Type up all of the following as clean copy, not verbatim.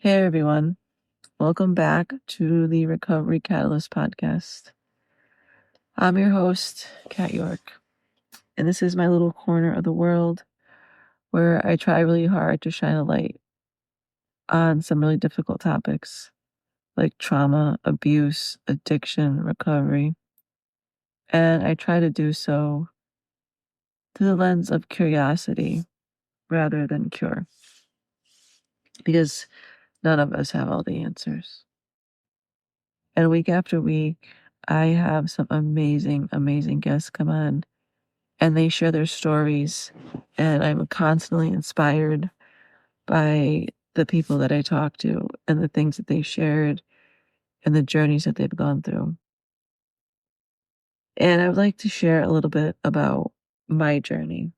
Hey everyone, welcome back to the Recovery Catalyst podcast. I'm your host, Kat York, and this is my little corner of the world where I try really hard to shine a light on some really difficult topics like trauma, abuse, addiction, recovery, and I try to do so through the lens of curiosity rather than cure, because none of us have all the answers. And week after week, I have some amazing guests come on and they share their stories. And I'm constantly inspired by the people that I talk to and the things that they shared and the journeys that they've gone through. And I would like to share a little bit about my journey.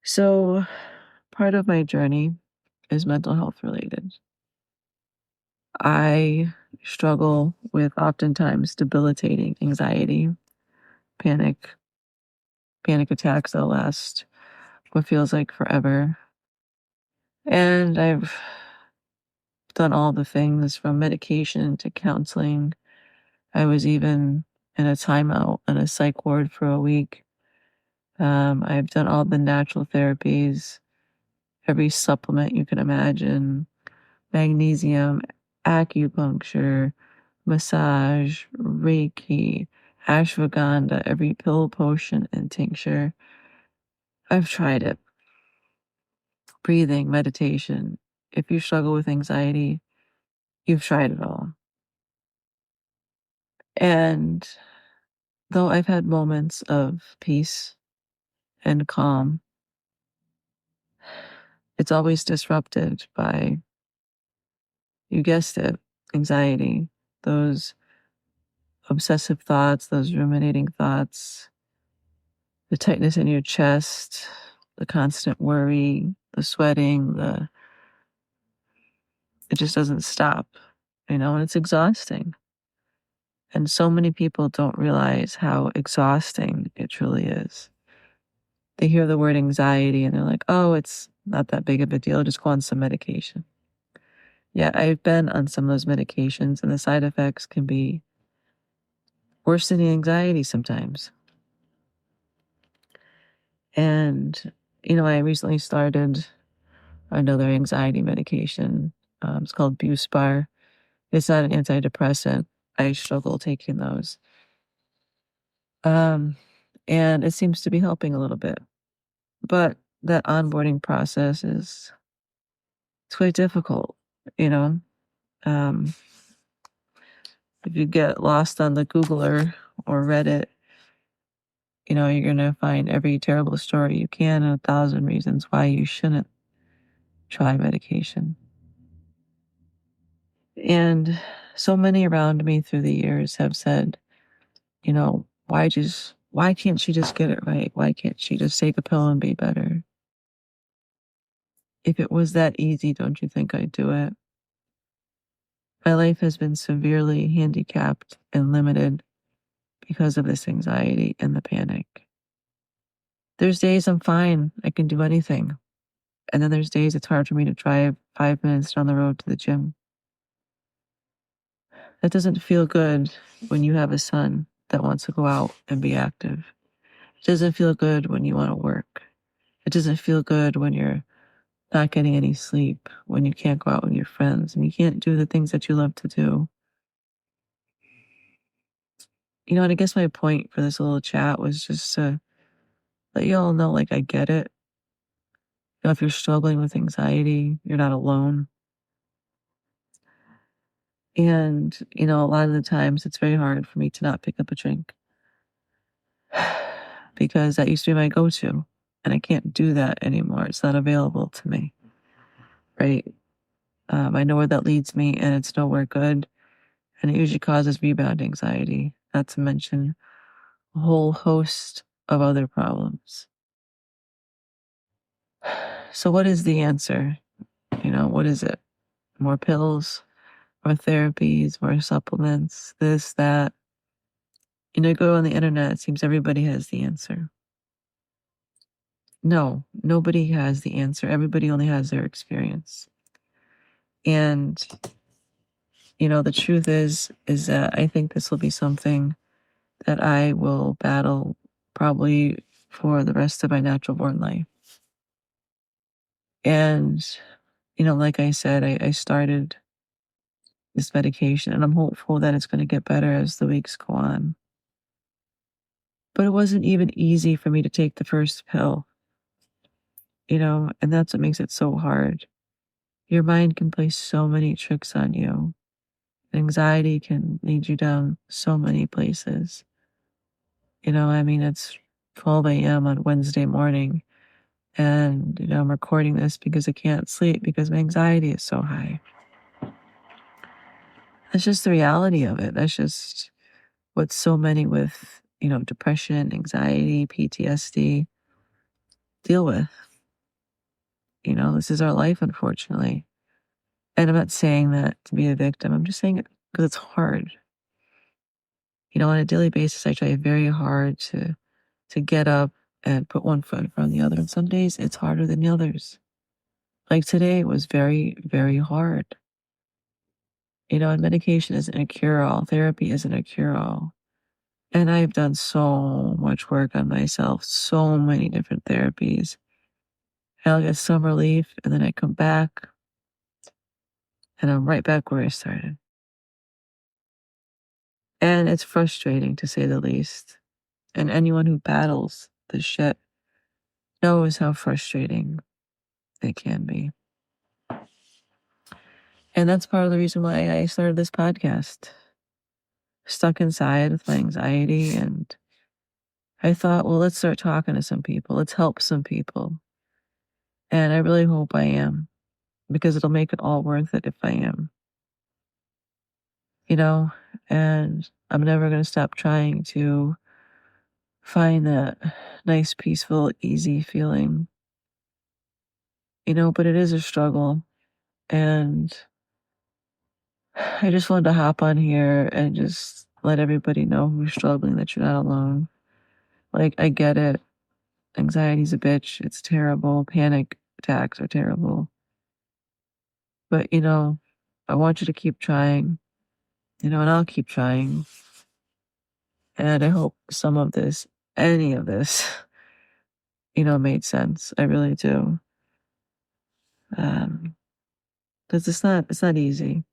So, part of my journey is mental health related. I struggle with oftentimes debilitating anxiety, panic, panic attacks that last what feels like forever. And I've done all the things from medication to counseling. I was even in a timeout in a psych ward for a week. I've done all the natural therapies, every supplement you can imagine, magnesium, acupuncture, massage, Reiki, ashwagandha, every pill, potion, and tincture. I've tried it. Breathing, meditation. If you struggle with anxiety, you've tried it all. And though I've had moments of peace and calm, it's always disrupted by, you guessed it, anxiety, those obsessive thoughts, those ruminating thoughts, the tightness in your chest, the constant worry, the sweating, it just doesn't stop, and it's exhausting. And so many people don't realize how exhausting it truly is. They hear the word anxiety and they're like, oh, it's not that big of a deal. Just go on some medication. Yeah, I've been on some of those medications and the side effects can be worse than the anxiety sometimes. And, I recently started another anxiety medication. It's called Buspar. It's not an antidepressant. I struggle taking those. Um, and it seems to be helping a little bit. But that onboarding process it's quite difficult, you know. Um, if you get lost on the Googler or Reddit, you're going to find every terrible story you can and 1,000 reasons why you shouldn't try medication. And so many around me through the years have said, why can't she just get it right? Why can't she just take a pill and be better? If it was that easy, don't you think I'd do it? My life has been severely handicapped and limited because of this anxiety and the panic. There's days I'm fine, I can do anything. And then there's days it's hard for me to drive 5 minutes down the road to the gym. That doesn't feel good when you have a son that wants to go out and be active. It doesn't feel good when you want to work. It doesn't feel good when you're not getting any sleep, when you can't go out with your friends and you can't do the things that you love to do. And I guess my point for this little chat was just to let you all know, like, I get it. If you're struggling with anxiety, you're not alone. And, a lot of the times it's very hard for me to not pick up a drink because that used to be my go-to. And I can't do that anymore. It's not available to me, right? I know where that leads me and it's nowhere good. And it usually causes rebound anxiety, not to mention a whole host of other problems. So what is the answer? What is it? More pills, more therapies, more supplements, this, that. Go on the internet, it seems everybody has the answer. No, nobody has the answer. Everybody only has their experience. And, the truth is that I think this will be something that I will battle probably for the rest of my natural born life. And, like I said, I started this medication and I'm hopeful that it's going to get better as the weeks go on. But it wasn't even easy for me to take the first pill, and that's what makes it so hard. Your mind can play so many tricks on you. Anxiety can lead you down so many places. I mean, it's 12 a.m. on Wednesday morning, and, I'm recording this because I can't sleep because my anxiety is so high. That's just the reality of it. That's just what so many with, depression, anxiety, PTSD deal with. This is our life, unfortunately. And I'm not saying that to be a victim. I'm just saying it because it's hard. On a daily basis, I try very hard to get up and put one foot in front of the other. And some days it's harder than the others. Like today was very, very hard. And medication isn't a cure-all. Therapy isn't a cure-all. And I've done so much work on myself, so many different therapies. And I'll get some relief, and then I come back, and I'm right back where I started. And it's frustrating to say the least. And anyone who battles this shit knows how frustrating it can be. And that's part of the reason why I started this podcast. Stuck inside with my anxiety, and I thought, well, let's start talking to some people. Let's help some people. And I really hope I am, because it'll make it all worth it if I am. You know, and I'm never going to stop trying to find that nice, peaceful, easy feeling, but it is a struggle. And I just wanted to hop on here and just let everybody know who's struggling that you're not alone. Like, I get it. Anxiety's a bitch. It's terrible. Panic attacks are terrible. But, I want you to keep trying, and I'll keep trying. And I hope some of this, any of this, made sense. I really do. Because it's not easy.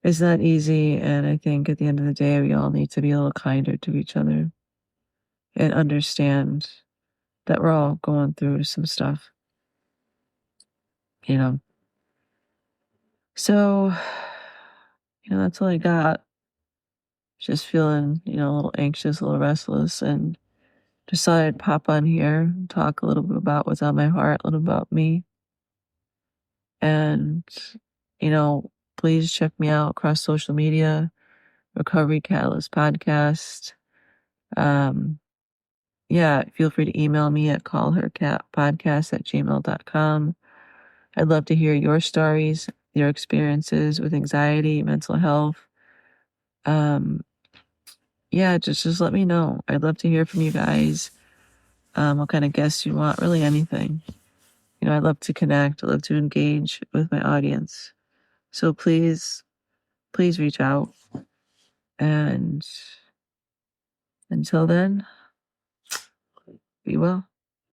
It's not easy. And I think at the end of the day, we all need to be a little kinder to each other and understand that we're all going through some stuff, you know. So, that's all I got. Just feeling, a little anxious, a little restless, and decided to pop on here and talk a little bit about what's on my heart, a little about me. And, you know, please check me out across social media, Recovery Catalyst Podcast. Um, yeah, feel free to email me at callhercatpodcast@gmail.com. I'd love to hear your stories, your experiences with anxiety, mental health. Yeah, just let me know. I'd love to hear from you guys. What kind of guests you want, really anything. I'd love to connect. I'd love to engage with my audience. So please reach out. And until then, be well.